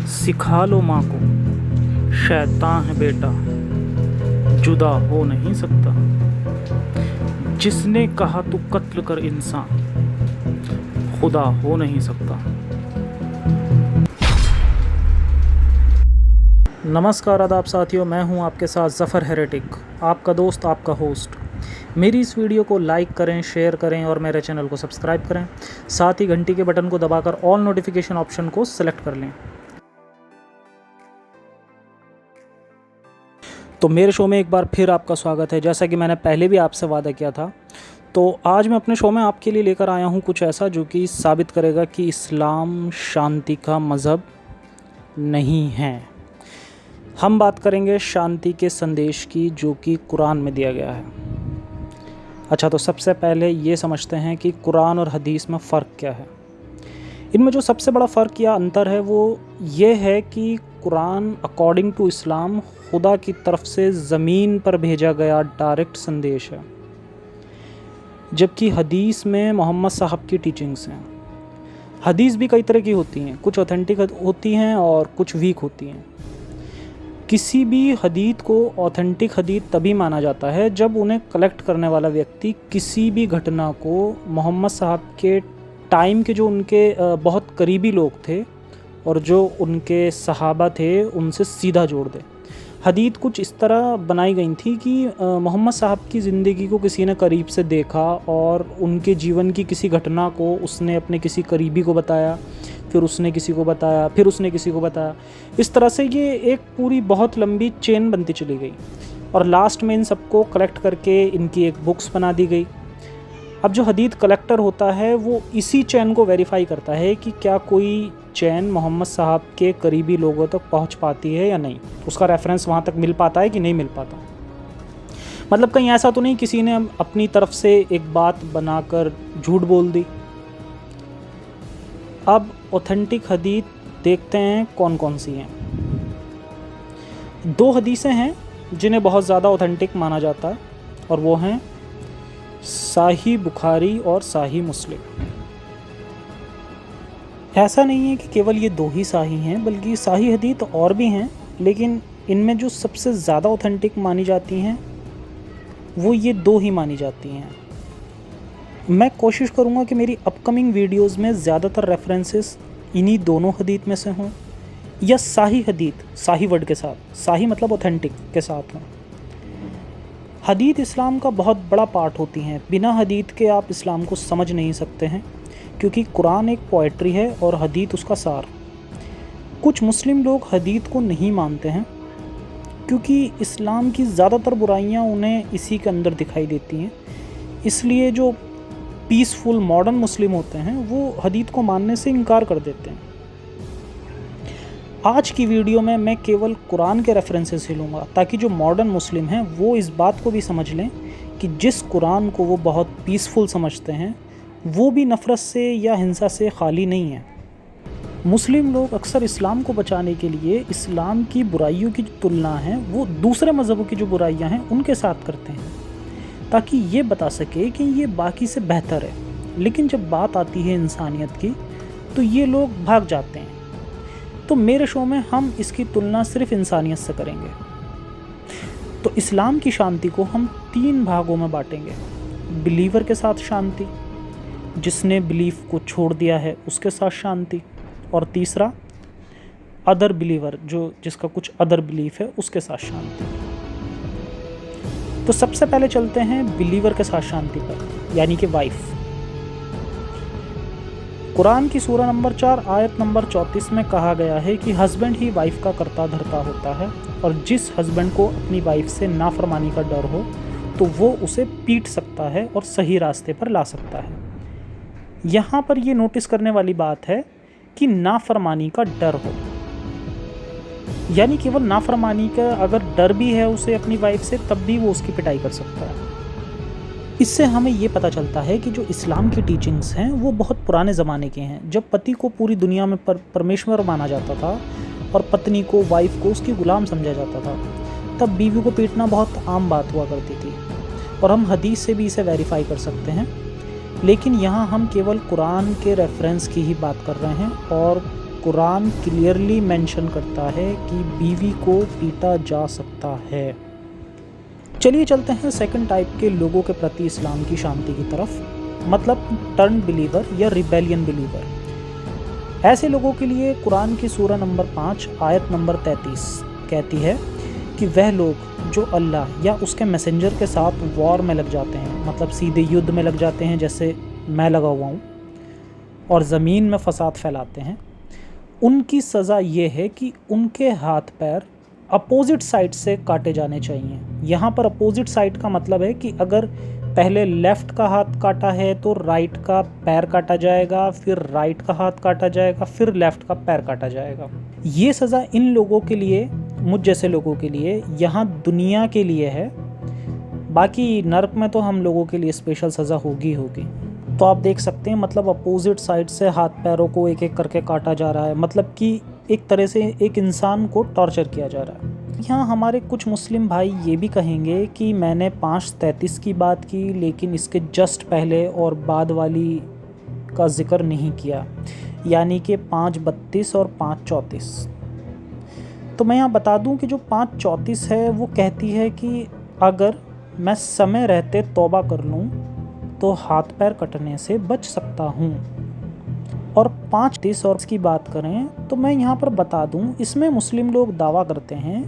सिखा लो माँ को, शैतान है बेटा, जुदा हो नहीं सकता। जिसने कहा तू कत्ल कर इंसान, खुदा हो नहीं सकता। नमस्कार आदाब साथियों, मैं हूं आपके साथ ज़फ़र हेरेटिक, आपका दोस्त, आपका होस्ट। मेरी इस वीडियो को लाइक करें, शेयर करें और मेरे चैनल को सब्सक्राइब करें। साथ ही घंटी के बटन को दबाकर ऑल नोटिफिकेशन ऑप्शन को सेलेक्ट कर लें। तो मेरे शो में एक बार फिर आपका स्वागत है। जैसा कि मैंने पहले भी आपसे वादा किया था, तो आज मैं अपने शो में आपके लिए लेकर आया हूं कुछ ऐसा जो कि साबित करेगा कि इस्लाम शांति का मज़हब नहीं है। हम बात करेंगे शांति के संदेश की जो कि कुरान में दिया गया है। अच्छा, तो सबसे पहले ये समझते हैं कि कुरान और हदीस में फ़र्क क्या है। इनमें जो सबसे बड़ा फ़र्क या अंतर है वो ये है कि कुरान अकॉर्डिंग टू इस्लाम खुदा की तरफ से ज़मीन पर भेजा गया डायरेक्ट संदेश है, जबकि हदीस में मोहम्मद साहब की टीचिंग्स हैं। हदीस भी कई तरह की होती हैं, कुछ ऑथेंटिक होती हैं और कुछ वीक होती हैं। किसी भी हदीत को ऑथेंटिक हदीत तभी माना जाता है जब उन्हें कलेक्ट करने वाला व्यक्ति किसी भी घटना को मोहम्मद साहब के टाइम के जो उनके बहुत करीबी लोग थे और जो उनके सहाबा थे उनसे सीधा जोड़ दे। हदीत कुछ इस तरह बनाई गई थी कि मोहम्मद साहब की ज़िंदगी को किसी ने करीब से देखा और उनके जीवन की किसी घटना को उसने अपने किसी करीबी को बताया, फिर उसने किसी को बताया, फिर उसने किसी को बताया। इस तरह से ये एक पूरी बहुत लंबी चेन बनती चली गई और लास्ट में इन सबको कलेक्ट करके इनकी एक बुक्स बना दी गई। अब जो हदीत कलेक्टर होता है वो इसी चैन को वेरीफाई करता है कि क्या कोई चैन मोहम्मद साहब के करीबी लोगों तक पहुंच पाती है या नहीं, उसका रेफरेंस वहां तक मिल पाता है कि नहीं मिल पाता। मतलब कहीं ऐसा तो नहीं किसी ने अपनी तरफ से एक बात बनाकर झूठ बोल दी। अब ऑथेंटिक हदीत देखते हैं कौन कौन सी हैं। दो हदीसें हैं जिन्हें बहुत ज़्यादा ऑथेंटिक माना जाता है और वो हैं साही बुखारी और साही मुस्लिम। ऐसा नहीं है कि केवल ये दो ही साही हैं, बल्कि साही हदीत और भी हैं, लेकिन इनमें जो सबसे ज़्यादा ऑथेंटिक मानी जाती हैं वो ये दो ही मानी जाती हैं। मैं कोशिश करूँगा कि मेरी अपकमिंग वीडियोस में ज़्यादातर रेफरेंसेस इन्हीं दोनों हदीत में से हों या साही हदीत, साही वर्ड के साथ, साही मतलब ऑथेंटिक के साथ हों। हदीत इस्लाम का बहुत बड़ा पार्ट होती हैं। बिना हदीत के आप इस्लाम को समझ नहीं सकते हैं, क्योंकि कुरान एक पोएट्री है और हदीत उसका सार। कुछ मुस्लिम लोग हदीत को नहीं मानते हैं क्योंकि इस्लाम की ज़्यादातर बुराइयां उन्हें इसी के अंदर दिखाई देती हैं। इसलिए जो पीसफुल मॉडर्न मुस्लिम होते हैं वो हदीत को मानने से इनकार कर देते हैं। आज की वीडियो में मैं केवल कुरान के रेफरेंसेस ही लूँगा ताकि जो मॉडर्न मुस्लिम हैं वो इस बात को भी समझ लें कि जिस कुरान को वो बहुत पीसफुल समझते हैं वो भी नफ़रत से या हिंसा से खाली नहीं है। मुस्लिम लोग अक्सर इस्लाम को बचाने के लिए इस्लाम की बुराइयों की जो तुलना है वो दूसरे मज़हबों की जो बुराइयां हैं उनके साथ करते हैं, ताकि ये बता सके कि ये बाकी से बेहतर है। लेकिन जब बात आती है इंसानियत की तो ये लोग भाग जाते हैं। तो मेरे शो में हम इसकी तुलना सिर्फ इंसानियत से करेंगे। तो इस्लाम की शांति को हम 3 भागों में बांटेंगे। बिलीवर के साथ शांति, जिसने बिलीफ को छोड़ दिया है उसके साथ शांति, और तीसरा अदर बिलीवर, जो जिसका कुछ अदर बिलीफ है उसके साथ शांति। तो सबसे पहले चलते हैं बिलीवर के साथ शांति पर, यानी कि वाइफ। कुरान की सूरा नंबर 4 आयत नंबर 34 में कहा गया है कि हस्बैंड ही वाइफ का कर्ता धर्ता होता है, और जिस हस्बैंड को अपनी वाइफ से नाफरमानी का डर हो तो वो उसे पीट सकता है और सही रास्ते पर ला सकता है। यहाँ पर ये नोटिस करने वाली बात है कि नाफरमानी का डर हो, यानी केवल नाफरमानी का अगर डर भी है उसे अपनी वाइफ से, तब भी वो उसकी पिटाई कर सकता है। इससे हमें ये पता चलता है कि जो इस्लाम की टीचिंग्स हैं वो बहुत पुराने ज़माने के हैं, जब पति को पूरी दुनिया में परमेश्वर माना जाता था और पत्नी को, वाइफ को उसकी ग़ुलाम समझा जाता था। तब बीवी को पीटना बहुत आम बात हुआ करती थी और हम हदीस से भी इसे वेरीफाई कर सकते हैं। लेकिन यहाँ हम केवल कुरान के रेफरेंस की ही बात कर रहे हैं और कुरान क्लियरली मेंशन करता है कि बीवी को पीटा जा सकता है। चलिए चलते हैं सेकंड टाइप के लोगों के प्रति इस्लाम की शांति की तरफ, मतलब टर्न बिलीवर या रिबेलियन बिलीवर। ऐसे लोगों के लिए कुरान की सूरा नंबर 5 आयत नंबर 33 कहती है कि वह लोग जो अल्लाह या उसके मैसेंजर के साथ वॉर में लग जाते हैं, मतलब सीधे युद्ध में लग जाते हैं जैसे मैं लगा हुआ हूँ, और ज़मीन में फसाद फैलाते हैं, उनकी सज़ा ये है कि उनके हाथ पैर अपोजिट साइड से काटे जाने चाहिए। यहाँ पर अपोजिट साइड का मतलब है कि अगर पहले लेफ़्ट का हाथ काटा है तो राइट का पैर काटा जाएगा, फिर राइट का हाथ काटा जाएगा, फिर लेफ़्ट का पैर काटा जाएगा। ये सज़ा इन लोगों के लिए, मुझ जैसे लोगों के लिए, यहाँ दुनिया के लिए है। बाकी नर्क में तो हम लोगों के लिए स्पेशल सज़ा होगी। तो आप देख सकते हैं, मतलब अपोजिट साइड से हाथ पैरों को एक एक करके काटा जा रहा है, मतलब कि एक तरह से एक इंसान को टॉर्चर किया जा रहा है। यहाँ हमारे कुछ मुस्लिम भाई ये भी कहेंगे कि मैंने 5:33 की बात की, लेकिन इसके जस्ट पहले और बाद वाली का जिक्र नहीं किया, यानी कि 5:32 और 5:34। तो मैं यहाँ बता दूँ कि जो 5:34 है वो कहती है कि अगर मैं समय रहते तौबा कर लूँ तो हाथ पैर कटने से बच सकता हूँ। और 5:30 और की बात करें तो मैं यहाँ पर बता दूँ, इसमें मुस्लिम लोग दावा करते हैं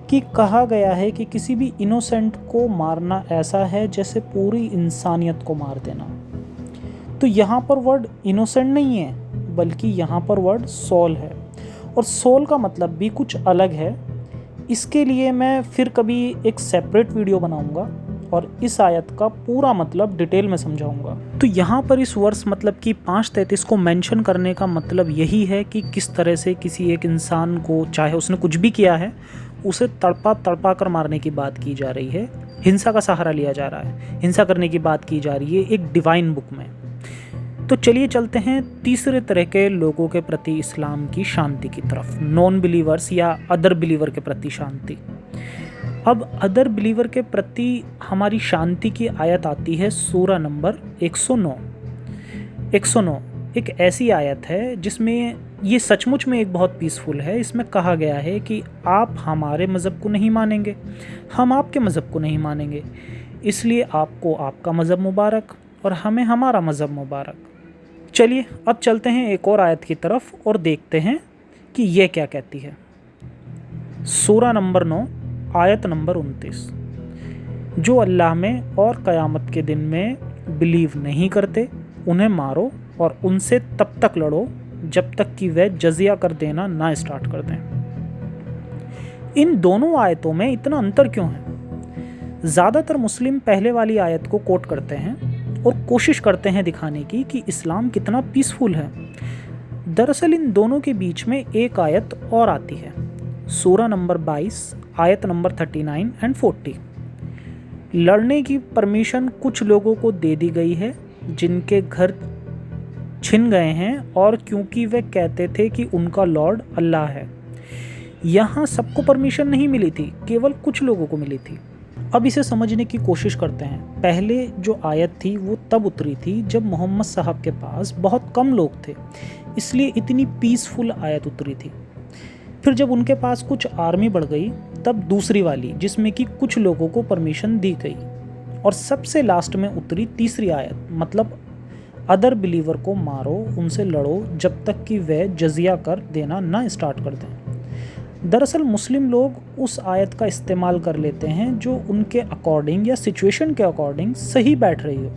कि कहा गया है कि किसी भी इनोसेंट को मारना ऐसा है जैसे पूरी इंसानियत को मार देना। तो यहाँ पर वर्ड इनोसेंट नहीं है, बल्कि यहाँ पर वर्ड सोल है, और सोल का मतलब भी कुछ अलग है। इसके लिए मैं फिर कभी एक सेपरेट वीडियो बनाऊंगा और इस आयत का पूरा मतलब डिटेल में समझाऊंगा। तो यहाँ पर इस वर्स मतलब कि 5:33 को मेंशन करने का मतलब यही है कि किस तरह से किसी एक इंसान को, चाहे उसने कुछ भी किया है, उसे तड़पा कर मारने की बात की जा रही है। हिंसा का सहारा लिया जा रहा है, हिंसा करने की बात की जा रही है एक डिवाइन बुक में। तो चलिए चलते हैं तीसरे तरह के लोगों के प्रति इस्लाम की शांति की तरफ, नॉन बिलीवर्स या अदर बिलीवर के प्रति शांति। अब अदर बिलीवर के प्रति हमारी शांति की आयत आती है सूरा नंबर 109। 109 एक ऐसी आयत है जिसमें ये सचमुच में एक बहुत पीसफुल है। इसमें कहा गया है कि आप हमारे मज़हब को नहीं मानेंगे, हम आपके मज़हब को नहीं मानेंगे, इसलिए आपको आपका मज़हब मुबारक और हमें हमारा मज़हब मुबारक। चलिए अब चलते हैं एक और आयत की तरफ और देखते हैं कि ये क्या कहती है। सूरा नंबर 9 आयत नंबर 29। जो अल्लाह में और क़यामत के दिन में बिलीव नहीं करते उन्हें मारो और उनसे तब तक लड़ो जब तक कि वह जजिया कर देना ना स्टार्ट कर दें। इन दोनों आयतों में इतना अंतर क्यों है? ज़्यादातर मुस्लिम पहले वाली आयत को कोट करते हैं और कोशिश करते हैं दिखाने की कि इस्लाम कितना पीसफुल है। दरअसल इन दोनों के बीच में एक आयत और आती है, सूरा नंबर 22 आयत नंबर 39 एंड 40। लड़ने की परमिशन कुछ लोगों को दे दी गई है जिनके घर छिन गए हैं, और क्योंकि वे कहते थे कि उनका लॉर्ड अल्लाह है। यहाँ सबको परमिशन नहीं मिली थी, केवल कुछ लोगों को मिली थी। अब इसे समझने की कोशिश करते हैं। पहले जो आयत थी वो तब उतरी थी जब मोहम्मद साहब के पास बहुत कम लोग थे, इसलिए इतनी पीसफुल आयत उतरी थी। फिर जब उनके पास कुछ आर्मी बढ़ गई तब दूसरी वाली, जिसमें कि कुछ लोगों को परमिशन दी गई, और सबसे लास्ट में उतरी तीसरी आयत, मतलब अदर बिलीवर को मारो, उनसे लड़ो जब तक कि वह जजिया कर देना ना स्टार्ट कर दें। दरअसल मुस्लिम लोग उस आयत का इस्तेमाल कर लेते हैं जो उनके अकॉर्डिंग या सिचुएशन के अकॉर्डिंग सही बैठ रही हो,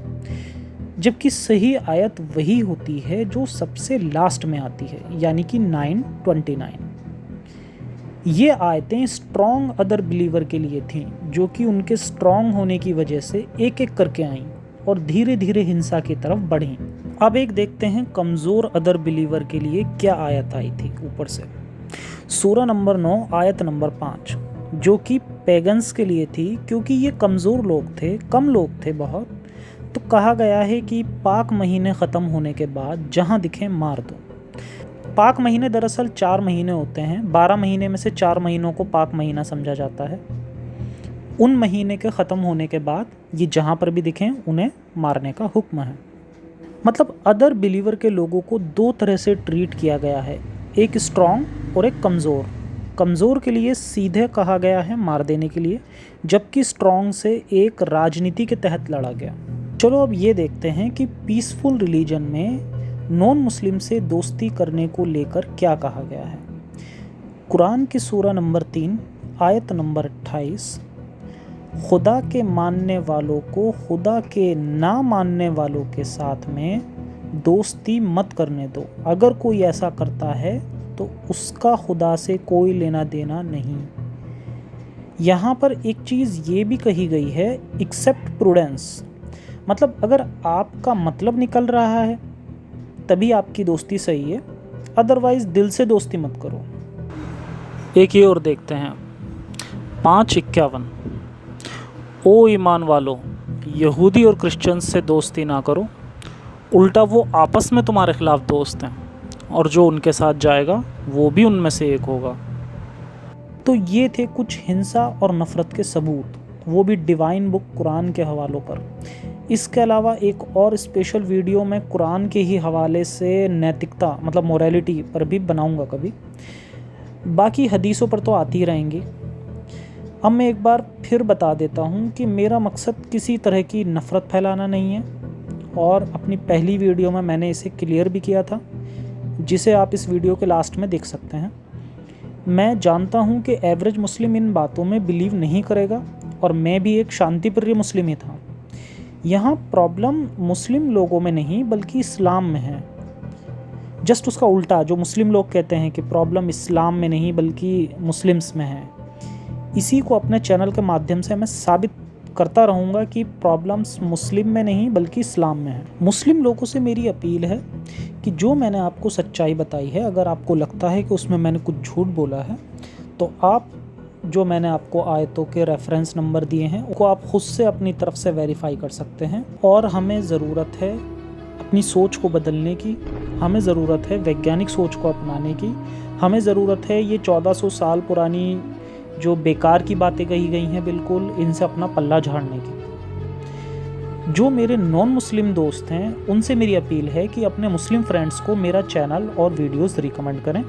जबकि सही आयत वही होती है जो सबसे लास्ट में आती है, यानी कि 9:29। ये आयतें स्ट्रॉन्ग अदर बिलीवर के लिए थीं, जो कि उनके स्ट्रॉन्ग होने की वजह से एक एक करके आईं और धीरे धीरे हिंसा की तरफ बढ़ीं। अब एक देखते हैं कमज़ोर अदर बिलीवर के लिए क्या आयत आई थी ऊपर से। सूरा नंबर 9 आयत नंबर 5, जो कि पैगन्स के लिए थी, क्योंकि ये कमज़ोर लोग थे, कम लोग थे बहुत। तो कहा गया है कि पाक महीने ख़त्म होने के बाद जहाँ दिखे मार दो। पाक महीने दरअसल 4 महीने होते हैं, 12 महीने में से 4 महीनों को पाक महीना समझा जाता है। उन महीने के ख़त्म होने के बाद ये जहाँ पर भी दिखें उन्हें मारने का हुक्म है। मतलब अदर बिलीवर के लोगों को दो तरह से ट्रीट किया गया है। एक स्ट्रॉन्ग और एक कमज़ोर। कमज़ोर के लिए सीधे कहा गया है मार देने के लिए, जबकि स्ट्रॉन्ग से एक राजनीति के तहत लड़ा गया। चलो अब ये देखते हैं कि पीसफुल रिलीजन में नॉन मुस्लिम से दोस्ती करने को लेकर क्या कहा गया है। कुरान की सूरा नंबर 3 आयत नंबर 28, खुदा के मानने वालों को खुदा के ना मानने वालों के साथ में दोस्ती मत करने दो। अगर कोई ऐसा करता है तो उसका खुदा से कोई लेना देना नहीं। यहाँ पर एक चीज़ ये भी कही गई है, एक्सेप्ट प्रूडेंस, मतलब अगर आपका मतलब निकल रहा है तभी आपकी दोस्ती सही है, अदरवाइज़ दिल से दोस्ती मत करो। एक ये और देखते हैं 5:51, ओ ईमान वालो, यहूदी और क्रिश्चियन से दोस्ती ना करो, उल्टा वो आपस में तुम्हारे खिलाफ दोस्त हैं और जो उनके साथ जाएगा वो भी उनमें से एक होगा। तो ये थे कुछ हिंसा और नफ़रत के सबूत, वो भी डिवाइन बुक कुरान के हवालों पर। इसके अलावा एक और स्पेशल वीडियो मैं कुरान के ही हवाले से नैतिकता मतलब मोरालिटी पर भी बनाऊंगा कभी। बाकी हदीसों पर तो आती ही रहेंगी। अब मैं एक बार फिर बता देता हूँ कि मेरा मकसद किसी तरह की नफ़रत फैलाना नहीं है, और अपनी पहली वीडियो में मैंने इसे क्लियर भी किया था, जिसे आप इस वीडियो के लास्ट में देख सकते हैं। मैं जानता हूँ कि एवरेज मुस्लिम इन बातों में बिलीव नहीं करेगा, और मैं भी एक शांतिप्रिय मुस्लिम ही था। यहाँ प्रॉब्लम मुस्लिम लोगों में नहीं बल्कि इस्लाम में है। जस्ट उसका उल्टा, जो मुस्लिम लोग कहते हैं कि प्रॉब्लम इस्लाम में नहीं बल्कि मुस्लिम्स में है, इसी को अपने चैनल के माध्यम से मैं साबित करता रहूँगा कि प्रॉब्लम्स मुस्लिम में नहीं बल्कि इस्लाम में है। मुस्लिम लोगों से मेरी अपील है कि जो मैंने आपको सच्चाई बताई है, अगर आपको लगता है कि उसमें मैंने कुछ झूठ बोला है, तो आप जो मैंने आपको आयतों के रेफरेंस नंबर दिए हैं उनको आप खुद से अपनी तरफ से वेरीफाई कर सकते हैं। और हमें ज़रूरत है अपनी सोच को बदलने की, हमें ज़रूरत है वैज्ञानिक सोच को अपनाने की, हमें ज़रूरत है ये 1400 साल पुरानी जो बेकार की बातें कही गई हैं बिल्कुल, इनसे अपना पल्ला झाड़ने की। जो मेरे नॉन मुस्लिम दोस्त हैं उनसे मेरी अपील है कि अपने मुस्लिम फ्रेंड्स को मेरा चैनल और वीडियोस रिकमेंड करें,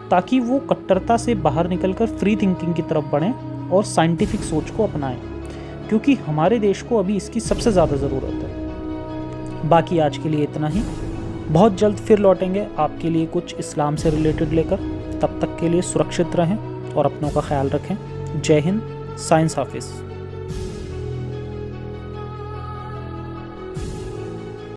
ताकि वो कट्टरता से बाहर निकलकर फ्री थिंकिंग की तरफ बढ़ें और साइंटिफिक सोच को अपनाएं, क्योंकि हमारे देश को अभी इसकी सबसे ज़्यादा ज़रूरत है। बाकी आज के लिए इतना ही, बहुत जल्द फिर लौटेंगे आपके लिए कुछ इस्लाम से रिलेटेड लेकर। तब तक के लिए सुरक्षित रहें और अपनों का ख्याल रखें। जय हिंद, साइंस हाफिज़।